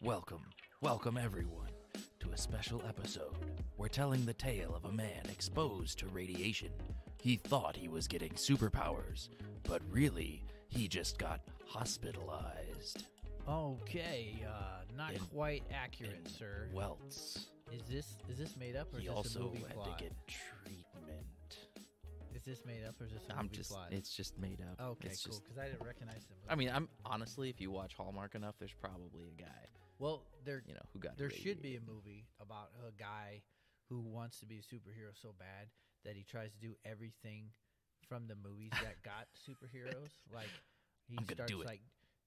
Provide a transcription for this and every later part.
Welcome everyone to a special episode. We're telling the tale of a man exposed to radiation. He thought he was getting superpowers, but really, he just got hospitalized. Okay, not quite accurate, sir. Welts. Is this made up or is He this also a movie had plot? to get treatment. Is this made up or is this a movie plot? It's just made up. Okay, It's cool. just- Because I didn't recognize the movie. I mean, I'm honestly, if you watch Hallmark enough, there's probably a guy, well, who got there should be a radiated. movie about a guy who wants to be a superhero so bad that he tries to do everything from the movies that got superheroes. Like he I'm gonna starts do it. like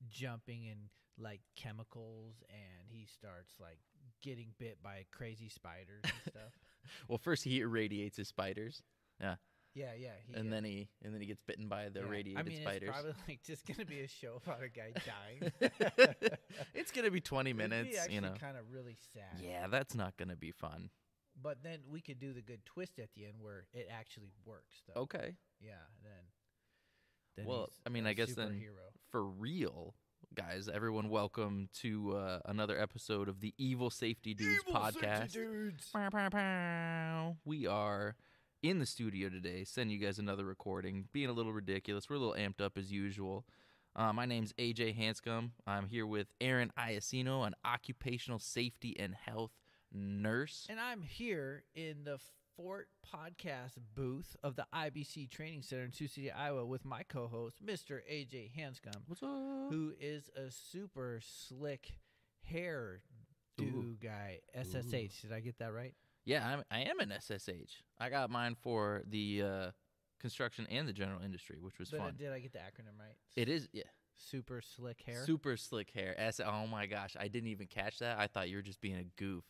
jumping in like chemicals, and he starts like getting bit by crazy spiders and stuff. Well, first he irradiates his spiders. Yeah. Yeah. And then he gets bitten by the irradiated I mean, spiders. it's probably like just gonna be a show about a guy dying. It's gonna be 20 minutes, It'd be you know. kind of really sad. Yeah, that's not gonna be fun. But then we could do the good twist at the end where it actually works, though. Okay. Yeah. Then Well, he's I mean, a I guess then superhero. for real, guys, everyone, welcome to another episode of the Evil Safety Dudes podcast. Pow, pow, pow. We are in the studio today, sending you guys another recording, being a little ridiculous. We're a little amped up as usual. My name's AJ Hanscom. I'm here with Aaron Iacino, an occupational safety and health nurse. And I'm here in the Fort Podcast booth of the IBC Training Center in Sioux City, Iowa, with my co-host, Mr. AJ Hanscom, What's up? who is a super slick hair do guy. SSH. Did I get that right? Yeah, I am an SSH. I got mine for the construction and the general industry, which was But fun. did I get the acronym right? It is, yeah. Super slick hair. Super slick hair. Oh my gosh, I didn't even catch that. I thought you were just being a goof.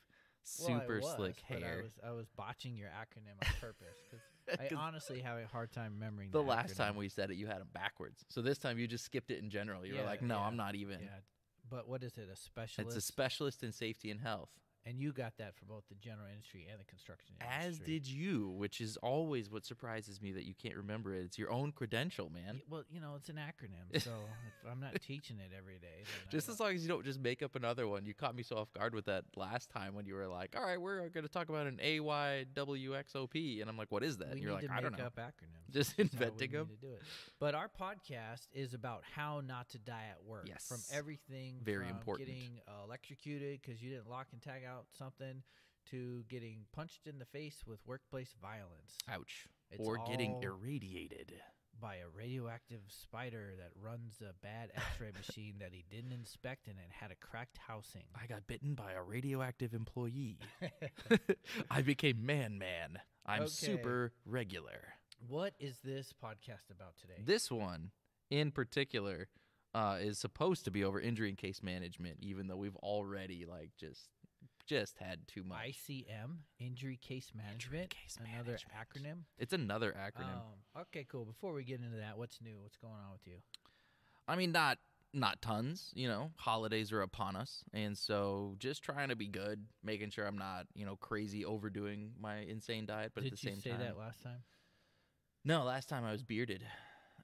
Well, I Super was, slick but hair. I was botching your acronym on purpose because I 'Cause honestly have a hard time remembering The the last acronym. time we said it, you had them backwards. So this time you just skipped it in general. You were Yeah, like, no, yeah, I'm not even. Yeah, but what is it? A specialist? It's a specialist in safety and health. And you got that for both the general industry and the construction As industry. did you, which is always what surprises me that you can't remember it. It's your own credential, man. Well, it's an acronym, so if I'm not teaching it every day. Then Just as long as you don't just make up another one. You caught me so off guard with that last time when you were like, all right, we're going to talk about an AYWXOP. And I'm like, what is that? we And you're need like, to I don't make know. up acronyms. Just That's how we inventing need them. to do it. But our podcast is about how not to die at work. Yes. From everything Very from important. getting electrocuted because you didn't lock and tag out something to getting punched in the face with workplace violence. Ouch. It's Or getting all irradiated. by a radioactive spider that runs a bad x-ray machine that he didn't inspect and it had a cracked housing. I got bitten by a radioactive employee. I became man. I'm Okay. super regular. What is this podcast about today? This one in particular is supposed to be over injury and case management, even though we've already just had too much. ICM, Injury Case Management, Case another Management. acronym. It's another acronym. Okay, cool. Before we get into that, what's new? What's going on with you? I mean, not tons, holidays are upon us. And so just trying to be good, making sure I'm not, crazy overdoing my insane diet, but Did at the you same say time. that last time? No, last time I was bearded.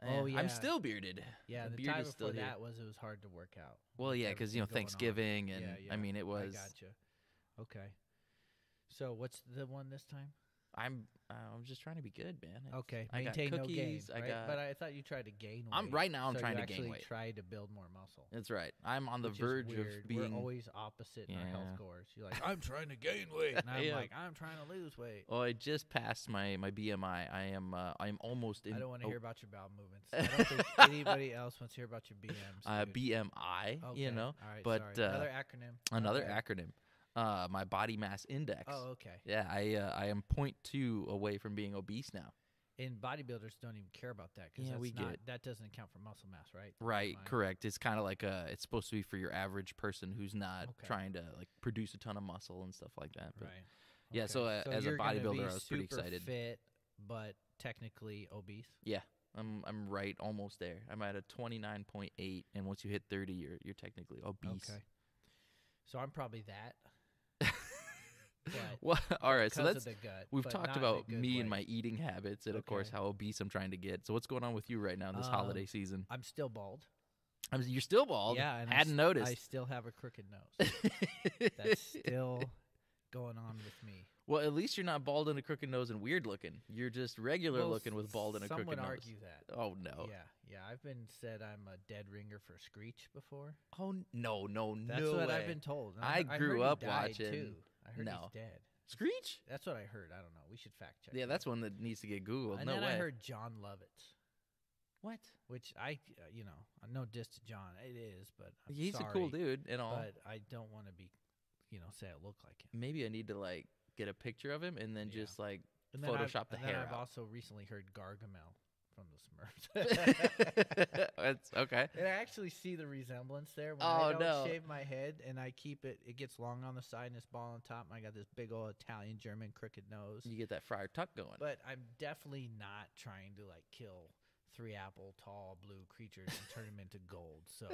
Oh, yeah. I'm still bearded. Yeah, the beard time is still before here. that was it was hard to work out. Well, with yeah, because, everything going on. Thanksgiving and, Yeah, I mean, it was. I gotcha. Okay. So what's the one this time? I'm just trying to be good, man. Okay, I got maintain cookies. no gain. Right? But I thought you tried to gain weight. Right now I'm so trying you to gain actually weight. Tried to build more muscle. That's right. I'm on the Which is verge weird. of being. We're always opposite in our health Yeah. scores. You're like, I'm trying to gain weight, and I'm Yeah. like, I'm trying to lose weight. Oh, I just passed my BMI. I'm almost in. I don't want to oh, hear about your bowel movements. I don't think anybody else wants to hear about your BMs. dude. BMI. Okay. All right, but, sorry. Another acronym. Another Okay. acronym. My body mass index. Oh, okay. Yeah, I am 0.2 away from being obese now. And bodybuilders don't even care about that because Yeah, that doesn't account for muscle mass, right? Right, Fine. correct. It's kind of like it's supposed to be for your average person who's not Okay. trying to produce a ton of muscle and stuff like that. But Right. Yeah, Okay. so, as a you're gonna bodybuilder, be I was pretty super excited. Fit, but technically obese. Yeah, I'm right, almost there. I'm at a 29.8, and once you hit 30, you're technically obese. Okay. So I'm probably that. But Well, all right. So because that's of the gut, we've but talked not in a about good me and way. my eating habits, and of course Okay. how obese I'm trying to get. So what's going on with you right now in this holiday season? I'm still bald. You're still bald. Yeah, and hadn't noticed. I still have a crooked nose. That's still going on with me. Well, at least you're not bald and a crooked nose and weird looking. You're just regular looking with bald and a crooked nose. Some would argue that. Oh, no. Yeah. I've been said I'm a dead ringer for Screech before. Oh, no That's what I've been told. And I grew up watching. Too. I heard he's dead. Screech? That's what I heard. I don't know. We should fact check. Yeah, that's one that needs to get Googled. And no then way. I heard John Lovitz. What? Which I no diss to John. It is, but he's a cool dude and all. But I don't want to be, say I look like him. Maybe I need to get a picture of him and then just and Photoshop the hair. I've also recently heard Gargamel from the Smurfs. That's okay. And I actually see the resemblance there. When I don't shave my head and I keep it gets long on the side and it's bald on top. And I got this big old Italian German crooked nose. You get that Friar Tuck going. But I'm definitely not trying to kill 3-apple tall blue creatures and turn them into gold. So,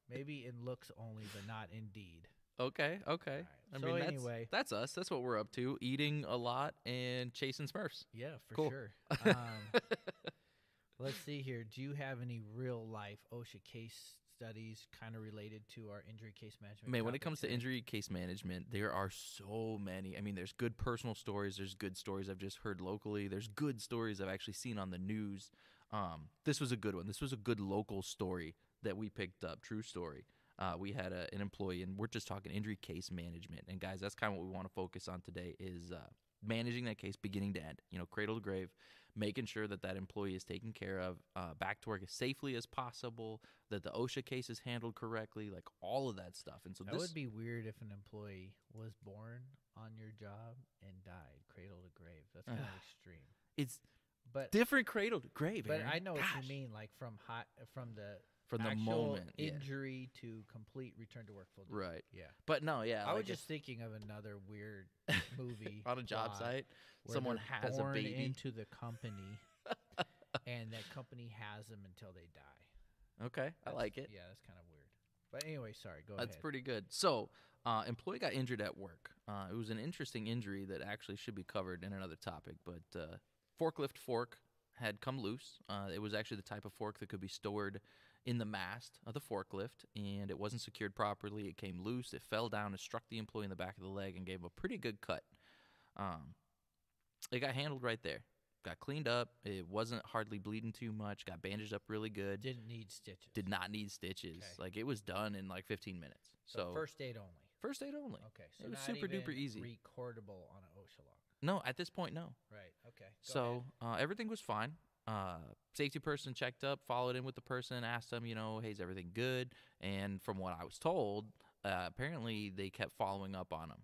maybe in looks only, but not in deed. Okay. Right. I mean, anyway, that's us. That's what we're up to. Eating a lot and chasing Smurfs. Yeah, for cool. sure. Let's see here. Do you have any real life OSHA case studies kind of related to our injury case management? Man, when it comes to injury case management, there are so many. I mean, there's good personal stories. There's good stories I've just heard locally. There's good stories I've actually seen on the news. This was a good one. This was a good local story that we picked up. True story. We had an employee, and we're just talking injury case management. And, guys, that's kind of what we want to focus on today is managing that case beginning to end, cradle to grave, making sure that employee is taken care of, back to work as safely as possible, that the OSHA case is handled correctly, all of that stuff. And so that would be weird if an employee was born on your job and died cradle to grave. That's kind of extreme. It's different cradle to grave. But Aaron. I know Gosh. what you mean, from the actual moment injury to complete return to work full duty. Right. Yeah. But no, yeah. I was just thinking of another weird movie on a job site. Someone has born a baby into the company, and that company has them until they die. Okay, I like it. Yeah, that's kind of weird. But anyway, sorry. Go ahead. That's pretty good. So, employee got injured at work. It was an interesting injury that actually should be covered in another topic. But forklift fork had come loose. It was actually the type of fork that could be stored in the mast of the forklift, and it wasn't secured properly. It came loose. It fell down and struck the employee in the back of the leg and gave him a pretty good cut. It got handled right there. Got cleaned up. It wasn't hardly bleeding too much. Got bandaged up really good. Didn't need stitches. Did not need stitches. Okay. It was done in 15 minutes. So first aid only. First aid only. Okay. So it was not super even duper easy. Recordable on an OSHA log. No, at this point, no. Right. Okay. So everything was fine. Safety person checked up, followed in with the person, asked them, hey, is everything good? And from what I was told, apparently they kept following up on him.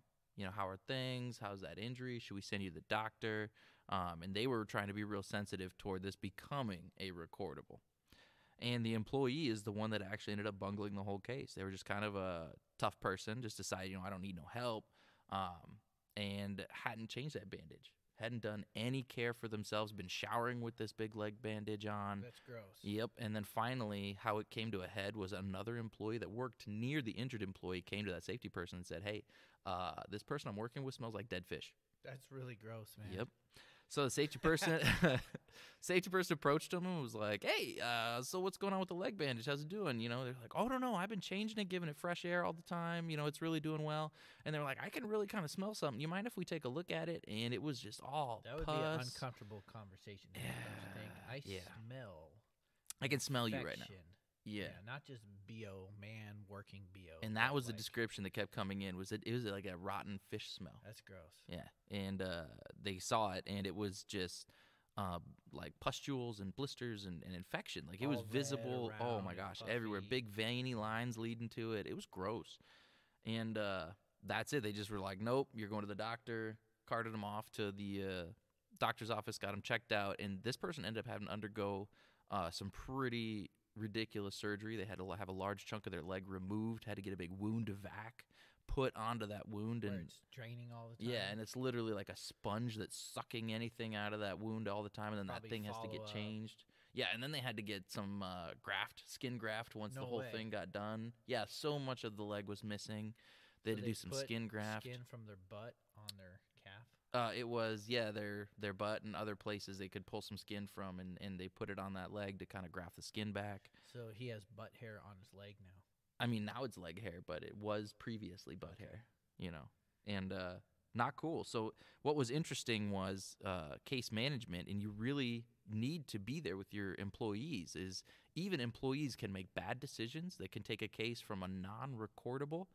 How are things? How's that injury? Should we send you to the doctor? And they were trying to be real sensitive toward this becoming a recordable. And the employee is the one that actually ended up bungling the whole case. They were just kind of a tough person, just decided, I don't need no help, and hadn't changed that bandage. Hadn't done any care for themselves, been showering with this big leg bandage on. That's gross. Yep. And then finally, how it came to a head was another employee that worked near the injured employee came to that safety person and said, hey, this person I'm working with smells like dead fish. That's really gross, man. Yep. So the safety person approached him and was like, hey, so what's going on with the leg bandage? How's it doing? They're like, oh, no, I've been changing it, giving it fresh air all the time. It's really doing well. And they're like, I can really kind of smell something. You mind if we take a look at it? And it was just all That would pus. be an uncomfortable conversation. Don't you think? Smell. I can smell infection. you right now. Yeah. Not just BO, man working BO. And that was the description that kept coming in, it was like a rotten fish smell. That's gross. Yeah. And they saw it, and it was just like pustules and blisters and infection. It was visible. Oh, my gosh, puffy. everywhere. Big veiny lines leading to it. It was gross. And that's it. They just were like, nope, you're going to the doctor, carted him off to the doctor's office, got him checked out. And this person ended up having to undergo some pretty ridiculous surgery. They had to have a large chunk of their leg removed, had to get a big wound vac put onto that wound. Where and it's draining all the time. Yeah, and it's literally like a sponge that's sucking anything out of that wound all the time, and then Probably that thing has to get changed. Yeah, and then they had to get some skin graft once the whole thing got done. Yeah, so much of the leg was missing. They had to do some skin graft. Skin from their butt on their calf? It was, their butt and other places they could pull some skin from, and they put it on that leg to kind of graft the skin back. So he has butt hair on his leg now. I mean, now it's leg hair, but it was previously butt hair, and not cool. So what was interesting was case management, and you really need to be there with your employees. Is even employees can make bad decisions that can take a case from a non-recordable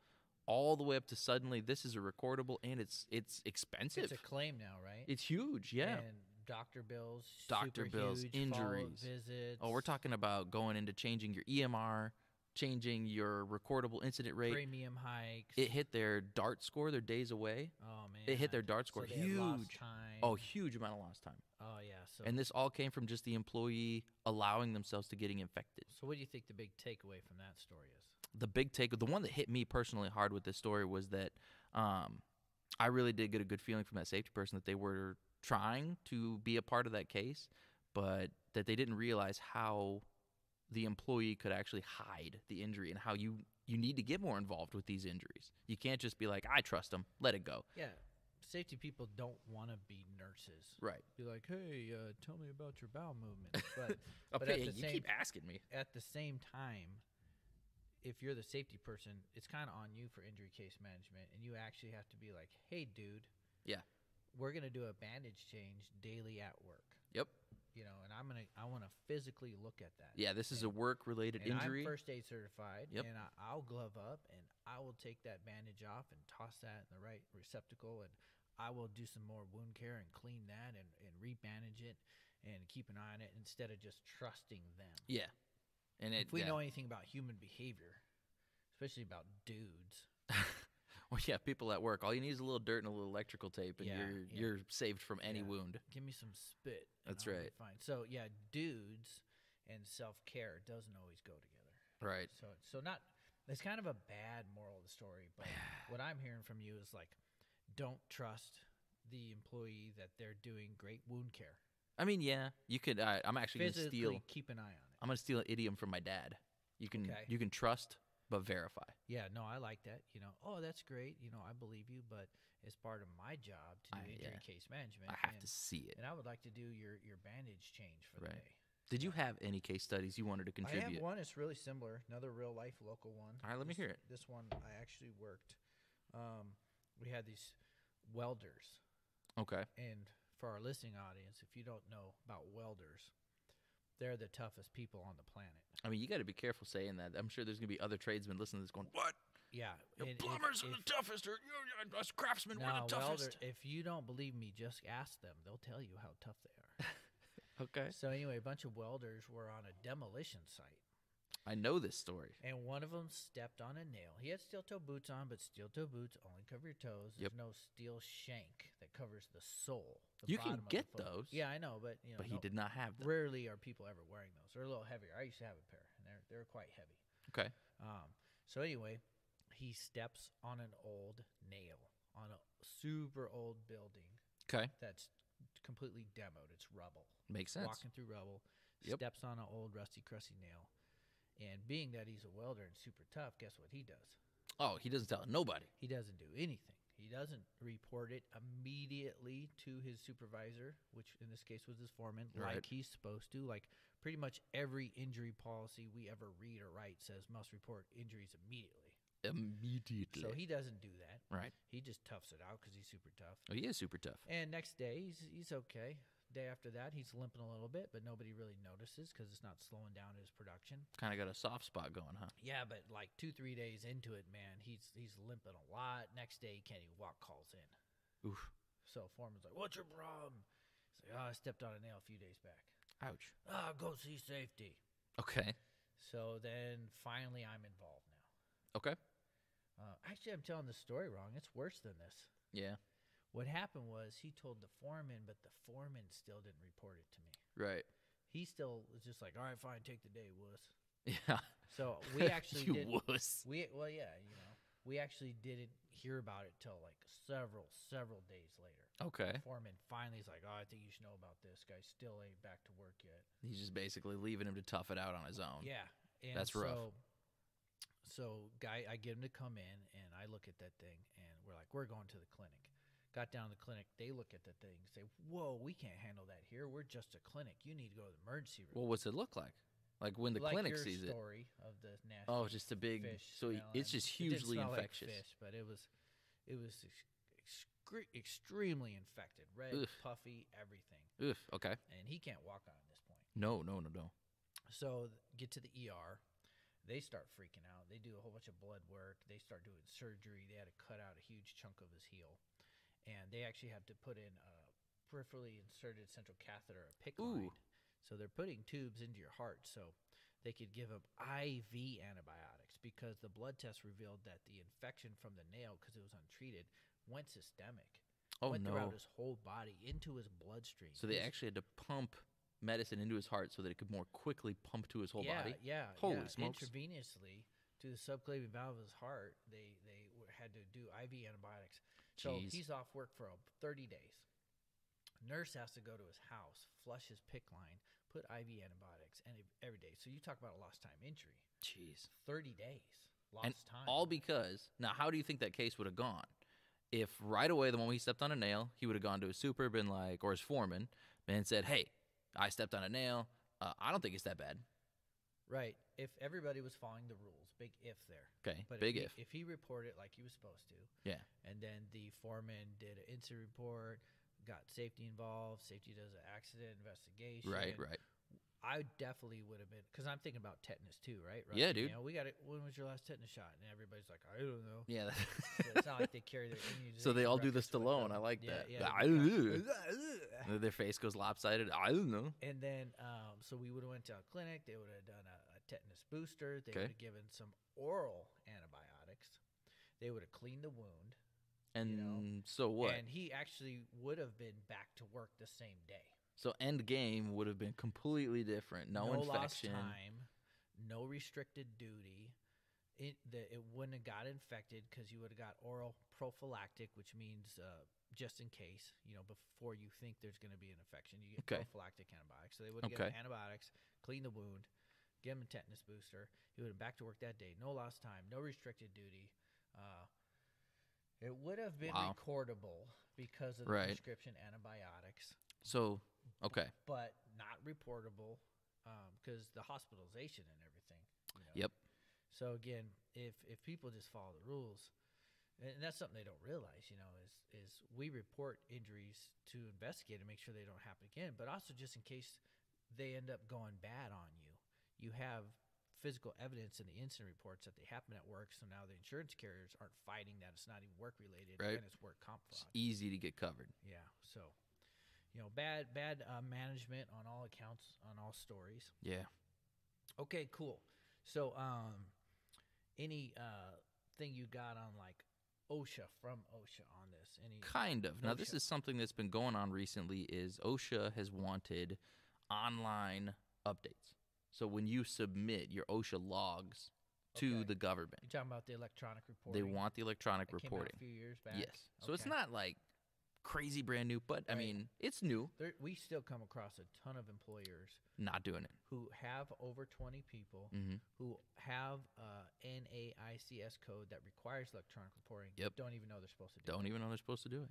all the way up to suddenly this is a recordable, and it's expensive. It's a claim now, right? It's huge, yeah. And doctor bills, huge, injuries, follow-up visits. Oh, we're talking about going into changing your EMR, changing your recordable incident rate. Premium hikes. It hit their DART score. Their days away. Oh man. It hit their DART score. So they had lost time. Oh, huge amount of lost time. Oh yeah. So And this all came from just the employee allowing themselves to getting infected. So what do you think the big takeaway from that story is? The big the one that hit me personally hard with this story was that I really did get a good feeling from that safety person that they were trying to be a part of that case, but that they didn't realize how the employee could actually hide the injury and how you need to get more involved with these injuries. You can't just be like, I trust them, let it go. Yeah. Safety people don't want to be nurses. Right. Be like, hey, tell me about your bowel movement. But, okay, you keep asking me. At the same time, if you're the safety person, it's kind of on you for injury case management, and you actually have to be like, hey, dude. Yeah. We're going to do a bandage change daily at work. Yep. And I want to physically look at that. Yeah, this is a work-related injury. I'm first aid certified, yep. and I'll glove up, and I will take that bandage off and toss that in the right receptacle, and I will do some more wound care and clean that and re-bandage it and keep an eye on it instead of just trusting them. Yeah. And if we know anything about human behavior, especially about dudes. Well, yeah, people at work. All you need is a little dirt and a little electrical tape, and you're saved from any wound. Give me some spit. That's right. Fine. So yeah, dudes and self-care doesn't always go together. Right. So not. It's kind of a bad moral of the story, but what I'm hearing from you is like, don't trust the employee that they're doing great wound care. I mean, yeah, you could. I'm actually going to steal. Keep an eye on it. I'm going to steal an idiom from my dad. You can trust but verify. Yeah, no, I like that. Oh, that's great. I believe you, but it's part of my job to do injury case management. I have to see it. And I would like to do your bandage change for the day. Did you have any case studies you wanted to contribute? I have one. It's really similar. Another real life local one. All right, let me hear it. This one I actually worked. We had these welders. Okay. And for our listening audience, if you don't know about welders, they're the toughest people on the planet. I mean, you got to be careful saying that. I'm sure there's going to be other tradesmen listening to this going, what? Yeah. Plumbers are the toughest, or us craftsmen, we're the toughest. If you don't believe me, just ask them. They'll tell you how tough they are. Okay. So anyway, a bunch of welders were on a demolition site. I know this story. And one of them stepped on a nail. He had steel-toe boots on, but steel-toe boots only cover your toes. There's no steel shank that covers the sole. You can get those. Yeah, I know, but But he did not have them. Rarely are people ever wearing those. They're a little heavier. I used to have a pair, and they're quite heavy. Okay. So anyway, he steps on an old nail on a super old building. Okay. That's completely demoed. It's rubble. Makes sense. Walking through rubble, steps on an old rusty, crusty nail. And being that he's a welder and super tough, guess what he does? Oh, he doesn't tell nobody. He doesn't do anything. He doesn't report it immediately to his supervisor, which in this case was his foreman, like he's supposed to. Like pretty much every injury policy we ever read or write says must report injuries immediately. Immediately. So he doesn't do that. Right. He just toughs it out because he's super tough. Oh, he is super tough. And next day, he's okay. Day after that, he's limping a little bit, but nobody really notices because it's not slowing down his production. Kind of got a soft spot going, huh? Yeah, but like 2-3 days into it, man, he's limping a lot. Next day, he can't even walk. Calls in. Oof. So foreman's like, "What's your problem?" He's like, "Oh, I stepped on a nail a few days back." Ouch. Go see safety. Okay. So then finally, I'm involved now. Okay. Actually, I'm telling the story wrong. It's worse than this. Yeah. What happened was he told the foreman, but the foreman still didn't report it to me. Right. He still was just like, "All right, fine, take the day, wuss." Yeah. So we actually you did. wuss. We actually didn't hear about it till like several days later. Okay. The foreman finally is like, "Oh, I think you should know about this. Guy still ain't back to work yet." He's just basically leaving him to tough it out on his own. Yeah, and that's rough. So, I get him to come in, and I look at that thing, and we're like, "We're going to the clinic." Got down to the clinic. They look at the thing and say, whoa, we can't handle that here. We're just a clinic. You need to go to the emergency room. Well, what's it look like? Like when the like clinic your sees it. story of the nasty Just a big. fish So smell, it's and just it didn't hugely smell infectious. Like fish, but it was extremely infected, red, Ugh. puffy, everything. Ugh. Okay. And he can't walk on at this point. No. So get to the ER. They start freaking out. They do a whole bunch of blood work. They start doing surgery. They had to cut out a huge chunk of his heel. And they actually have to put in a peripherally inserted central catheter, a PICC line. So they're putting tubes into your heart so they could give him IV antibiotics because the blood test revealed that the infection from the nail, because it was untreated, went systemic. Went throughout his whole body, into his bloodstream. So they actually had to pump medicine into his heart so that it could more quickly pump to his whole body? Yeah. Holy smokes. Intravenously to the subclavian valve of his heart, they had to do IV antibiotics. So he's off work for 30 days. Nurse has to go to his house, flush his PICC line, put IV antibiotics and every day. So you talk about a lost time injury. Jeez. 30 days. Lost time. All because, now how do you think that case would have gone? If right away, the moment he stepped on a nail, he would have gone to his super, been like, or his foreman, and said, hey, I stepped on a nail. I don't think it's that bad. Right. If everybody was following the rules, big if there. Okay, but big if. If he reported like he was supposed to. Yeah. And then the foreman did an incident report, got safety involved. Safety does an accident investigation. Right. I definitely would have been, because I'm thinking about tetanus too, right? Yeah, dude. We got it. When was your last tetanus shot? And everybody's like, I don't know. Yeah. So it's not like they carry their immunization. So they all do the records with Stallone. them. I like that. Yeah. Their face goes lopsided. I don't know. And then, so we would have went to a clinic. They would have done a tetanus booster. They would have given some oral antibiotics. They would have cleaned the wound. And so what? And he actually would have been back to work the same day. So end game would have been completely different. No infection. Lost time, no restricted duty. It wouldn't have got infected because you would have got oral prophylactic, which means just in case, before you think there's going to be an infection, you get prophylactic antibiotics. So they would have given antibiotics, clean the wound, give him a tetanus booster. He would have been back to work that day. No lost time, no restricted duty. It would have been recordable because of the prescription antibiotics. So, okay. But not reportable because the hospitalization and everything. Yep. So, again, if people just follow the rules, and that's something they don't realize, is we report injuries to investigate and make sure they don't happen again, but also just in case they end up going bad on you. You have physical evidence in the incident reports that they happen at work, so now the insurance carriers aren't fighting that it's not even work-related, and it's work comp fraud. It's easy to get covered. Yeah, so... bad management on all accounts, on all stories. Yeah. Okay, cool. So, any thing you got on like OSHA from OSHA on this? Kind of. Now, this is something that's been going on recently. Is OSHA has wanted online updates. So when you submit your OSHA logs to the government, you're talking about the electronic reporting. They want the electronic that reporting. Came out a few years back. Yes. So it's not like crazy brand new, but I mean, it's new. We still come across a ton of employers not doing it who have over 20 people who have NAICS code that requires electronic reporting. Don't even know they're supposed to do it. Don't even know they're supposed to do it.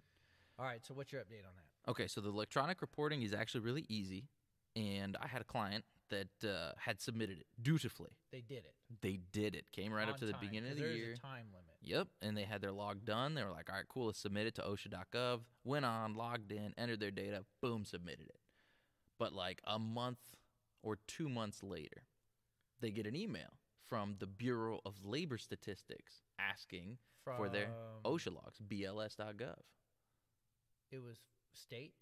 All right, so what's your update on that? Okay, so the electronic reporting is actually really easy, and I had a client that had submitted it dutifully. They did it. They did it. Came right up to the beginning of the year. There's a time limit. Yep, and they had their log done. They were like, all right, cool, let's submit it to OSHA.gov. Went on, logged in, entered their data, boom, submitted it. But like a month or 2 months later, they get an email from the Bureau of Labor Statistics asking for their OSHA logs, BLS.gov. It was state?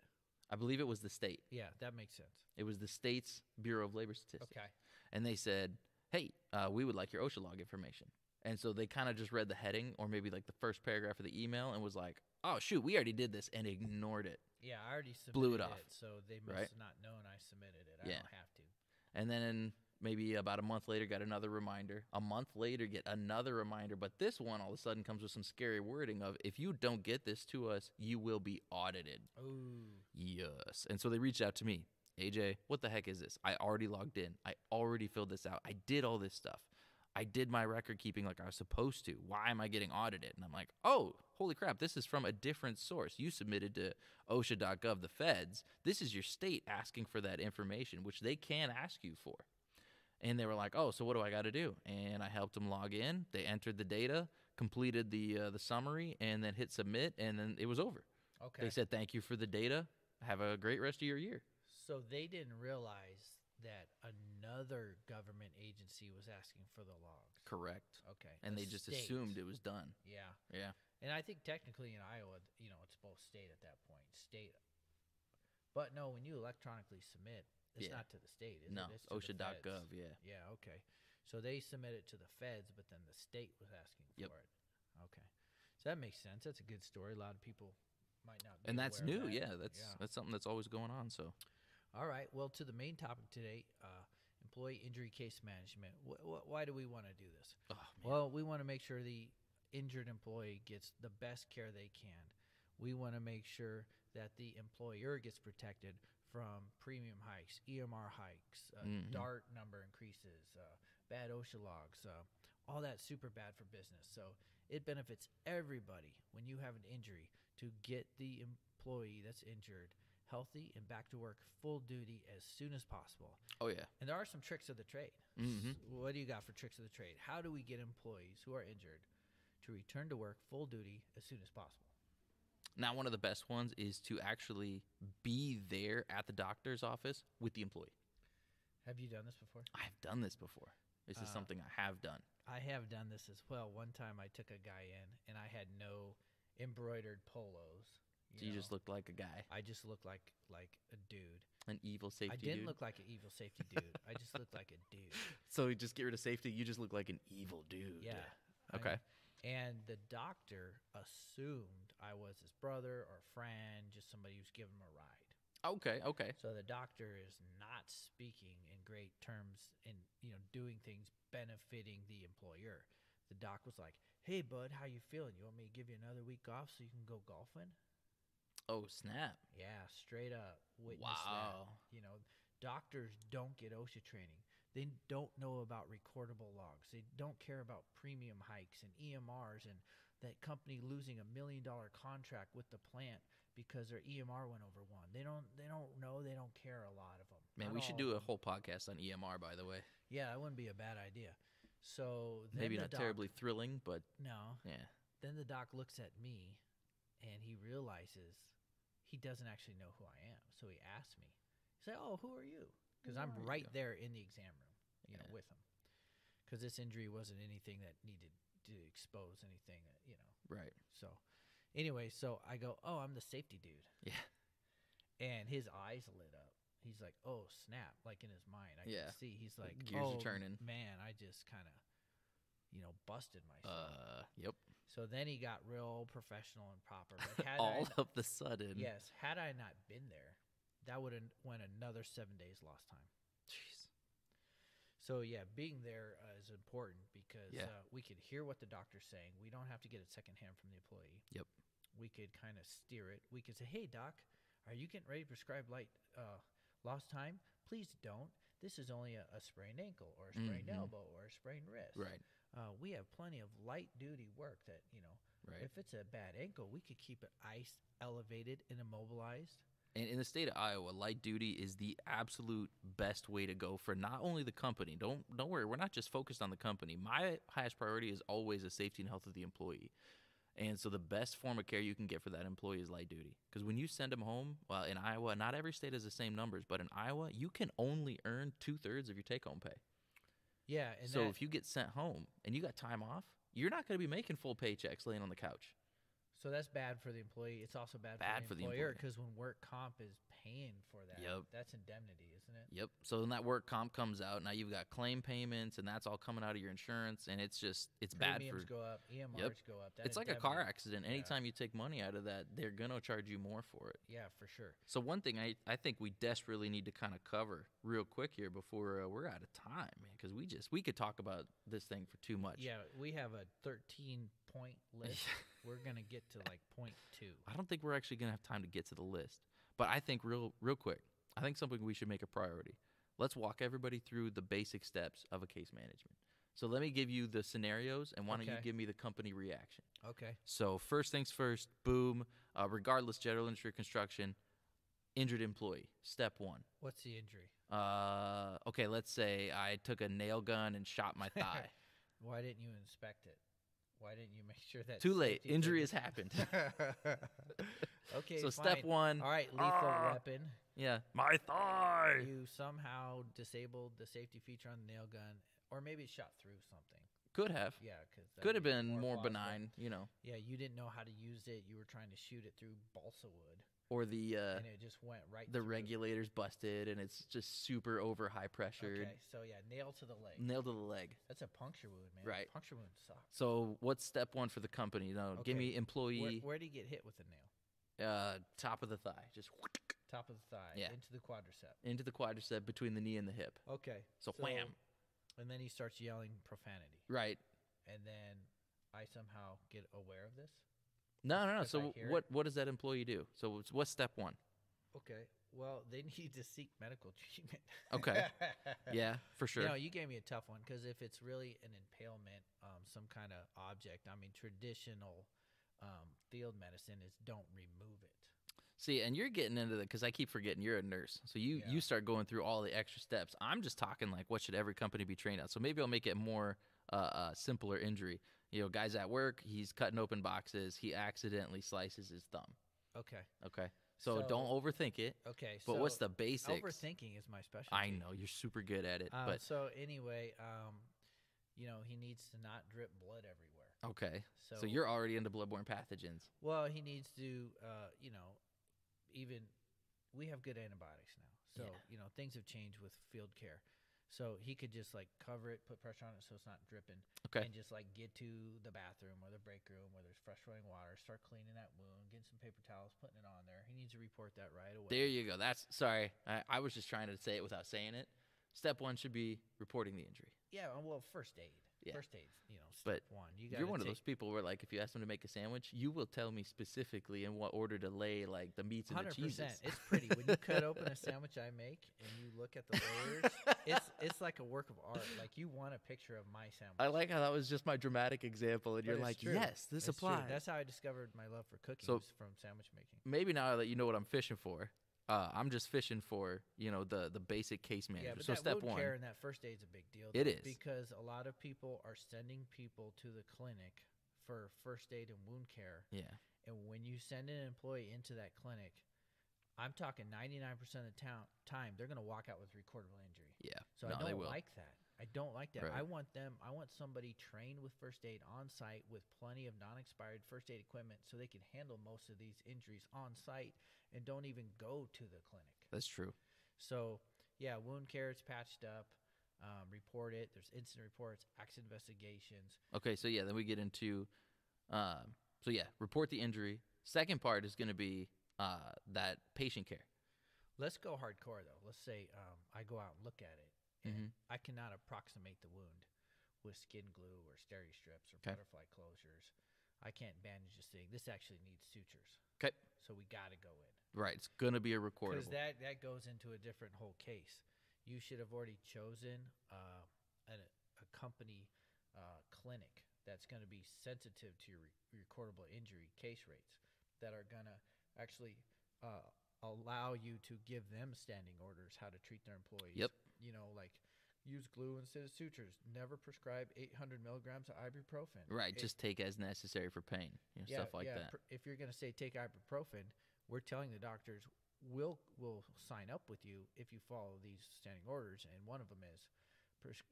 I believe it was the state. Yeah, that makes sense. It was the state's Bureau of Labor Statistics. Okay. And they said, hey, we would like your OSHA log information. And so they kind of just read the heading or maybe like the first paragraph of the email and was like, oh, shoot, we already did this, and ignored it. Yeah, I already submitted Blew it off. So they must have not known I submitted it. I don't have to. And then maybe about a month later, got another reminder. A month later, get another reminder. But this one all of a sudden comes with some scary wording of, if you don't get this to us, you will be audited. Ooh. Yes. And so they reached out to me. AJ, what the heck is this? I already logged in. I already filled this out. I did all this stuff. I did my record keeping like I was supposed to. Why am I getting audited? And I'm like, oh, holy crap, this is from a different source. You submitted to OSHA.gov, the feds. This is your state asking for that information, which they can ask you for. And they were like, oh, so what do I got to do? And I helped them log in. They entered the data, completed the summary, and then hit submit, and then it was over. Okay. They said, thank you for the data. Have a great rest of your year. So they didn't realize that another government agency was asking for the logs. Correct. Okay. And The they just state. assumed it was done. Yeah. Yeah. And I think technically in Iowa, it's both state at that point. State. But no, when you electronically submit, it's not to the state, is No, it? It's to the OSHA.gov, feds. yeah. Yeah, okay. So they submit it to the feds, but then the state was asking Yep. for it. Okay. So that makes sense. That's a good story. A lot of people might not be And that's aware new, of that. yeah. That's something that's always going on, so. All right. Well, to the main topic today, employee injury case management. Why do we want to do this? Oh, man. Well, we want to make sure the injured employee gets the best care they can. We want to make sure that the employer gets protected from premium hikes, EMR hikes, DART number increases, bad OSHA logs, all that super bad for business. So it benefits everybody when you have an injury to get the employee that's injured healthy and back to work full duty as soon as possible. Oh, yeah. And there are some tricks of the trade. What do you got for tricks of the trade? How do we get employees who are injured to return to work full duty as soon as possible? Now, one of the best ones is to actually be there at the doctor's office with the employee. Have you done this before? I've done this before. This is something I have done. I have done this as well. One time I took a guy in and I had no embroidered polos. You just looked like a guy. I just looked like a dude. An evil safety I dude. didn't look like an evil safety dude. I just looked like a dude. So you just get rid of safety. You just look like an evil dude. Yeah. Okay. And the doctor assumed I was his brother or friend, just somebody who's giving him a ride. Okay. Okay. So the doctor is not speaking in great terms and doing things benefiting the employer. The doc was like, "Hey bud, how you feeling? You want me to give you another week off so you can go golfing?" Oh, snap. Yeah, straight up. Witness Wow. that. Doctors don't get OSHA training. They don't know about recordable logs. They don't care about premium hikes and EMRs and that company losing $1 million contract with the plant because their EMR went over one. They don't know. They don't care, a lot of them. Man, we should do a whole podcast on EMR, by the way. Yeah, that wouldn't be a bad idea. So then Maybe the not terribly thrilling, but No. yeah. Then the doc looks at me and he realizes he doesn't actually know who I am. So he asks me. He's like, "Oh, who are you?" Because I'm right there in the exam room, with him. Because this injury wasn't anything that needed to expose anything, Right. So anyway, so I go, "Oh, I'm the safety dude." Yeah. And his eyes lit up. He's like, "Oh, snap." Like in his mind, I can see. He's like, Gears are turning. Man, I just kind of, busted myself. Yep. So then he got real professional and proper. But All of the sudden. Yes. Had I not been there, that would have went another 7 days lost time. Jeez. So, yeah, being there is important because Yeah. we could hear what the doctor's saying. We don't have to get it secondhand from the employee. Yep. We could kind of steer it. We could say, "Hey, doc, are you getting ready to prescribe lost time? Please don't. This is only a sprained ankle or a sprained elbow or a sprained wrist. Right. We have plenty of light-duty work that, Right. if it's a bad ankle, we could keep it iced, elevated, and immobilized." And in the state of Iowa, light duty is the absolute best way to go for not only the company. Don't worry, we're not just focused on the company. My highest priority is always the safety and health of the employee. And so the best form of care you can get for that employee is light duty. Because when you send them home, well, in Iowa, not every state has the same numbers, but in Iowa, you can only earn 2/3 of your take-home pay. Yeah. And So if you get sent home and you got time off, you're not going to be making full paychecks laying on the couch. So that's bad for the employee. It's also bad for the employer because when work comp is paying for that, that's indemnity, isn't it? Yep. So then that work comp comes out. Now you've got claim payments, and that's all coming out of your insurance, and it's bad for. Premiums go up, EMRs go up. It's like a car accident. Anytime you take money out of that, they're gonna charge you more for it. Yeah, for sure. So one thing I think we desperately need to kind of cover real quick here before we're out of time, man, because we could talk about this thing for too much. Yeah, we have a 13-point list. We're gonna get to like point 2. I don't think we're actually gonna have time to get to the list, but I think real quick, I think something we should make a priority. Let's walk everybody through the basic steps of a case management. So let me give you the scenarios, and why don't you Okay. give me the company reaction? Okay. So first things first, boom, regardless, general industry construction, injured employee, step one. What's the injury? Okay, let's say I took a nail gun and shot my thigh. Why didn't you inspect it? Why didn't you make sure that Too late. safety Injury has thing- happened. Okay, So fine. step one. All right, lethal weapon. Yeah, my thigh. You somehow disabled the safety feature on the nail gun, or maybe it shot through something. Could have. Yeah, because Could have been more benign, Yeah, you didn't know how to use it. You were trying to shoot it through balsa wood, or the and it just went right. the through. regulators busted and it's just super over high pressure. Okay, so yeah, nail to the leg. Nail to the leg. That's a puncture wound, man. Right. Puncture wound sucks. So what's step one for the company? No, give Okay. me employee Where do you get hit with a nail? top of the thigh, just Top of the thigh, Yeah. into the quadricep. into the quadricep between the knee and the hip. Okay. So wham. And then he starts yelling profanity. Right. And then I somehow get aware of this. No. If I So hear what does that employee do? So what's step one? Okay. Well, they need to seek medical treatment. Okay. Yeah, for sure. You know, you gave me a tough one because if it's really an impalement, some kind of object, I mean, traditional field medicine is don't remove it. See, and you're getting into the because I keep forgetting you're a nurse, so you Yeah. start going through all the extra steps. I'm just talking like what should every company be trained on. So maybe I'll make it more simpler injury. You know, guys at work, he's cutting open boxes, he accidentally slices his thumb. Okay. Okay, so don't overthink it. Okay. But so what's the basics? overthinking is my specialty. I know you're super good at it, but So anyway, you know, he needs to not drip blood everywhere. okay. So, So you're already into bloodborne pathogens. well, he needs to, you know, even we have good antibiotics now. So, Yeah. you know, things have changed with field care. So he could just like cover it, put pressure on it so it's not dripping. Okay. And just like get to the bathroom or the break room where there's fresh running water, start cleaning that wound, getting some paper towels, putting it on there. He needs to report that right away. There you go. That's sorry. I was just trying to say it without saying it. Step one should be reporting the injury. Yeah, well, first aid. Yeah. First aid, you know, step But one. You're one of those people where, like, if you ask them to make a sandwich, you will tell me specifically in what order to lay, like, the meats and the 100%. cheeses. It's pretty. When you cut open a sandwich I make and you look at the layers, it's like a work of art. Like you want a picture of my sandwich. I like how that was just my dramatic example, and But you're it's like, true. yes, this It's true. applies. That's how I discovered my love for cooking So- was from sandwich making. Maybe now that you know what I'm fishing for, I'm just fishing for, the basic case Yeah, management. but So that step wound one, care and that first aid's a big deal. It though, is. because a lot of people are sending people to the clinic for first aid and wound care, yeah, and when you send an employee into that clinic, I'm talking 99% of the time they're going to walk out with recordable injury. yeah. So no, I they don't will. like that. I don't like that. Right. I want somebody trained with first aid on site with plenty of non-expired first aid equipment so they can handle most of these injuries on site and don't even go to the clinic. That's true. So, yeah, wound care is patched up. Report it. There's incident reports, accident investigations. Okay, so yeah, then we get into, report the injury. Second part is going to be that patient care. Let's go hardcore, though. Let's say I go out and look at it, and Mhm. I cannot approximate the wound with skin glue or steri strips or Okay. butterfly closures. I can't bandage this thing. This actually needs sutures. Okay. So we got to go in. Right, it's going to be a Because recordable. that goes into a different whole case. You should have already chosen a company clinic that's going to be sensitive to your recordable injury case rates that are going to actually allow you to give them standing orders how to treat their employees. Yep. You know, like use glue instead of sutures. Never prescribe 800 milligrams of ibuprofen. Right, It- just take as necessary for pain, stuff like that. If you're going to say take ibuprofen, we're telling the doctors we'll sign up with you if you follow these standing orders, and one of them is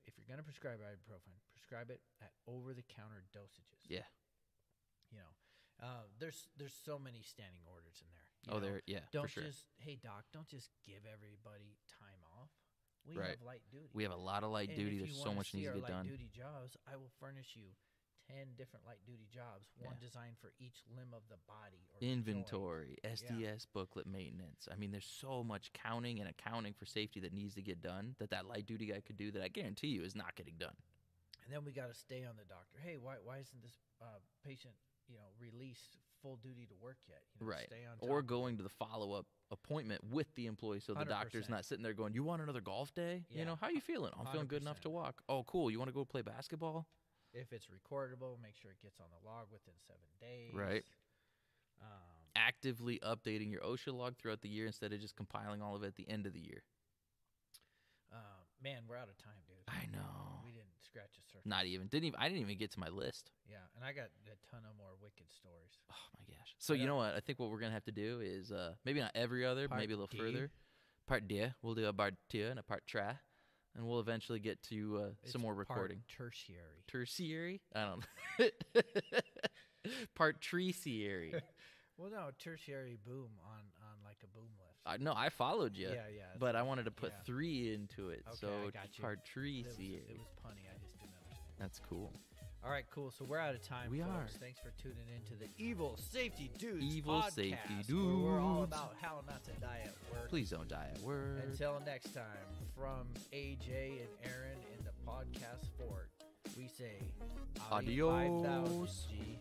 if you're going to prescribe ibuprofen, prescribe it at over-the-counter dosages. Yeah. You know, there's so many standing orders in there. you Oh, know. there, yeah, Don't for sure. just hey doc, don't just give everybody time off. We Right. have light duty. We have a lot of light And duty. if There's you so wanna much see needs to our get done. light duty jobs, I will furnish you 10 different light duty jobs, one Yeah. designed for each limb of the body or joint. Inventory, SDS booklet maintenance. I mean, there's so much counting and accounting for safety that needs to get done that light duty guy could do that I guarantee you is not getting done. And then we got to stay on the doctor. Hey, why isn't this patient released full duty to work yet. Right. Stay on Or top. going to the follow-up appointment with the employee so the doctor's 100%. not sitting there going, you want another golf day? Yeah. How you feeling? I'm feeling good enough to 100%. walk. Oh, cool. You want to go play basketball? If it's recordable, make sure it gets on the log within 7 days. Right. Actively updating your OSHA log throughout the year instead of just compiling all of it at the end of the year. Man, we're out of time, dude. I know. We didn't scratch the surface. I didn't even get to my list. Yeah, and I got a ton of more wicked stories. Oh my gosh. So you know what? I think what we're gonna have to do is maybe not every other, Part maybe a little D. further. Part D. We'll do a part 2 and a part 3, and we'll eventually get to some more recording. Part tertiary. Tertiary? I don't know. Part tertiary. Well, no, tertiary boom on like a boom lift. No, I followed you. Yeah. But I wanted to put Yeah. 3 into it. Okay, So I got you. part It tertiary. was punny. I just didn't understand. That's cool. All right, cool. So we're out of time. We folks. are. Thanks for tuning into the Evil Safety Dudes Evil podcast, Safety where we're all Dudes. about how not to die at work. Please don't die at work. Until next time, from AJ and Aaron in the podcast fort, we say Adios. 5,000 G.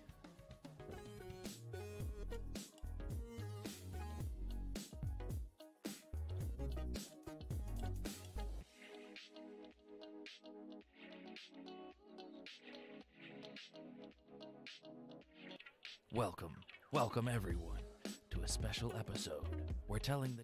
Welcome everyone to a special episode. We're telling the